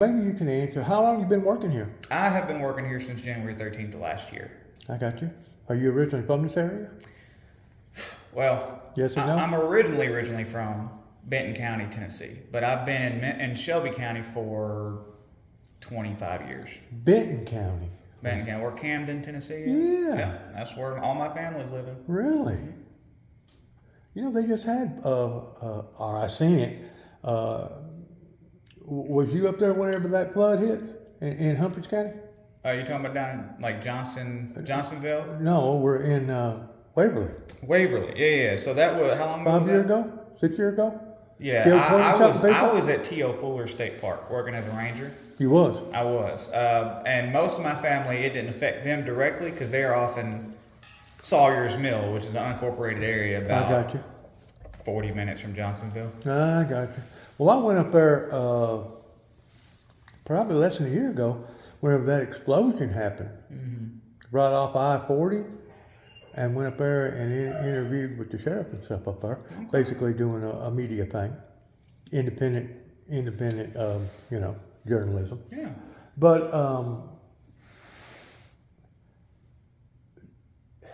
Maybe you can answer. How long have you been working here? I have been working here since January 13th of last year. I got you. Are you originally from this area? Well, Yes or no? I'm originally from Benton County, Tennessee, but I've been in Shelby County for 25 years. Benton County. Benton County, where Camden, Tennessee is. Yeah. That's where all my family's living. Really? You know, they just had, or I seen it. Was you up there whenever that flood hit in Humphreys County? Are you talking about down in like Johnsonville? No, we're in Waverly. Waverly, yeah. So that was, how long ago 5 was years that? ago? 6 years ago? Yeah, Killed I 20-something people? was at T.O. Fuller State Park working as a ranger. You was? I was. And most of my family, it didn't affect them directly because they're off in Sawyer's Mill, which is an unincorporated area I about got you. 40 minutes from Johnsonville. I got you. Well, I went up there probably less than a year ago whenever that explosion happened. Right off I-40 and went up there and interviewed with the sheriff and stuff up there, basically doing a media thing, independent, journalism. Yeah. But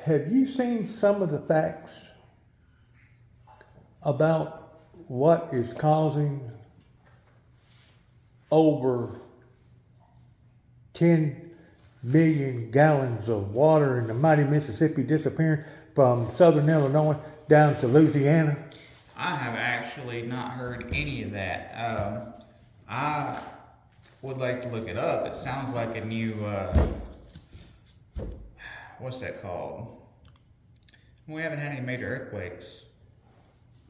have you seen some of the facts about what is causing over 10 million gallons of water in the mighty Mississippi disappearing from southern Illinois down to Louisiana? I have actually not heard any of that. I would like to look it up. It sounds like a new, what's that called? We haven't had any major earthquakes,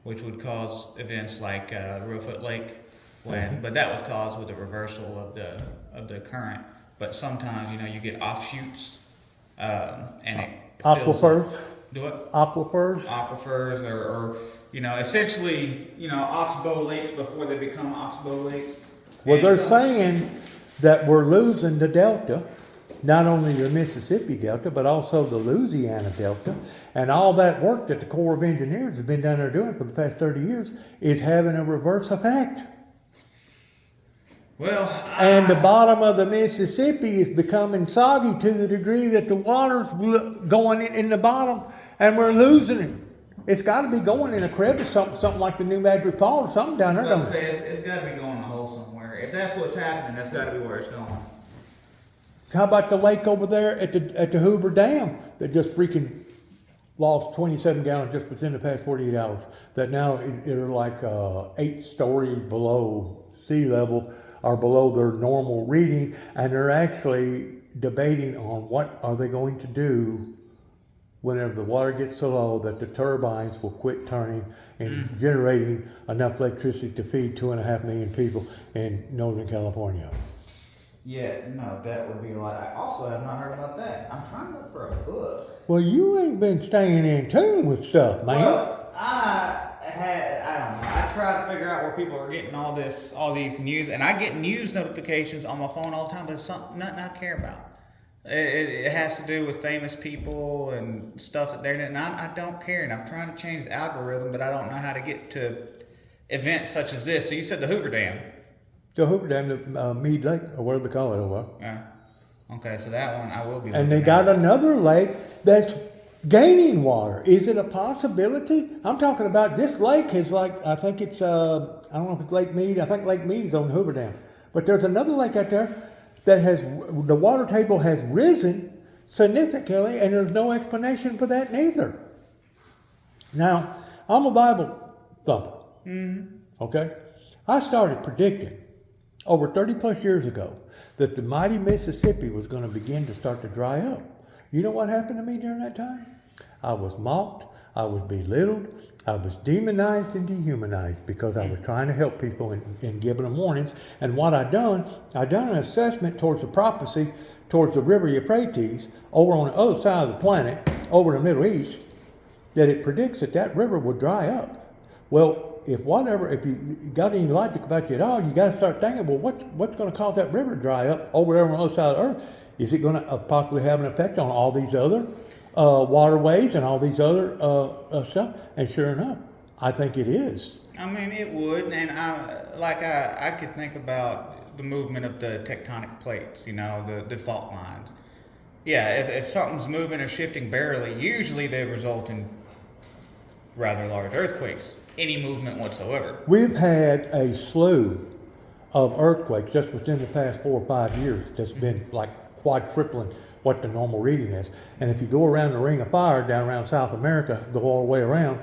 which would cause events like Reelfoot Lake, but that was caused with the reversal of the current. But sometimes, you get offshoots, and it fills Aquifers? up. Do what? Aquifers? Aquifers, or essentially, oxbow lakes before they become oxbow lakes. Well, And they're so- saying that we're losing the Delta, not only the Mississippi Delta, but also the Louisiana Delta. And all that work that the Corps of Engineers has been down there doing for the past 30 years is having a reverse effect. Well, And the bottom of the Mississippi is becoming soggy to the degree that the water's going in the bottom and we're losing it. It's got to be going in a crevice, something like the New Madrid Fall or something down there, I don't was it? gonna say it's got to be going a hole somewhere. If that's what's happening, that's got to be where it's going. How about the lake over there at the Hoover Dam that just freaking lost 27 gallons just within the past 48 hours? That now are like 8 stories below sea level or below their normal reading, and they're actually debating on what are they going to do whenever the water gets so low that the turbines will quit turning and generating enough electricity to feed 2.5 million people in Northern California. Yeah, no, that would be a lot. I also have not heard about that. I'm trying to look for a book. Well, you ain't been staying in tune with stuff, man. Well, I don't know. I try to figure out where people are getting all these news, and I get news notifications on my phone all the time, but it's nothing I care about. It has to do with famous people and stuff that they're doing, and I don't care, and I'm trying to change the algorithm, but I don't know how to get to events such as this. So you said the Hoover Dam. The Hoover Dam, the Mead Lake, or whatever they call it over. Yeah. Okay, so that one I will be. And they looking got at. another lake that's gaining water. Is it a possibility? I'm talking about this lake is like, I think it's, I don't know if it's Lake Mead. I think Lake Mead is on the Hoover Dam. But there's another lake out there that the water table has risen significantly, and there's no explanation for that neither. Now, I'm a Bible thumper. Okay? I started predicting over 30 plus years ago that the mighty Mississippi was going to begin to start to dry up. You know what happened to me during that time? I was mocked, I was belittled, I was demonized and dehumanized because I was trying to help people and giving them warnings. And what I done an assessment towards the prophecy, towards the river Euphrates, over on the other side of the planet, over the Middle East, that it predicts that river will dry up. Well, if you got any logic about you at all, you got to start thinking, well, what's going to cause that river to dry up over there on the other side of the earth? Is it going to possibly have an effect on all these other waterways and all these other stuff? And sure enough, I think it is. I mean, it would, and I could think about the movement of the tectonic plates, you know, the fault lines. Yeah, if something's moving or shifting barely, usually they result in rather large earthquakes. Any movement whatsoever. We've had a slew of earthquakes just within the past 4 or 5 years that's been like quadrupling what the normal reading is. And if you go around the Ring of Fire down around South America, go all the way around,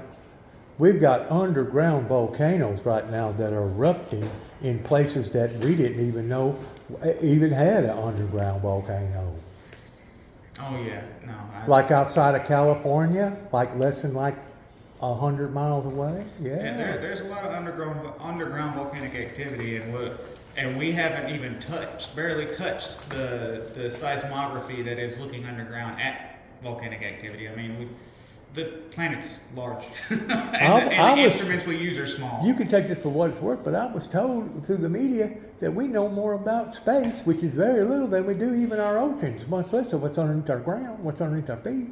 we've got underground volcanoes right now that are erupting in places that we didn't even know even had an underground volcano. Oh yeah, no. Like outside of California, like less than like 100 miles away. Yeah, there's a lot of underground volcanic activity, and we haven't even barely touched the seismography that is looking underground at volcanic activity. I mean, the planet's large, and the instruments we use are small. You can take this for what it's worth, but I was told through the media that we know more about space, which is very little, than we do even our oceans, much less of what's underneath our ground, what's underneath our feet.